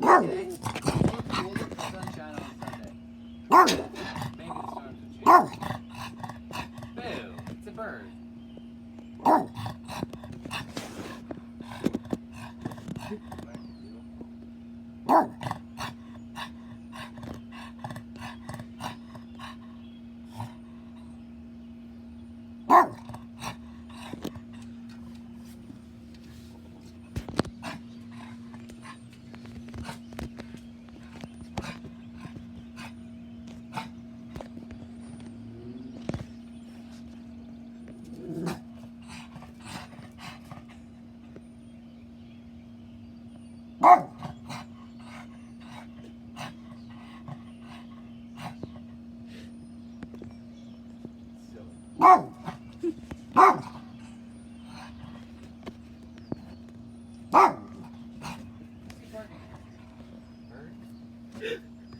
Okay. We'll look for sunshine on Sunday. Maybe the storms will change. Boo! It's a bird. Silly. Bird?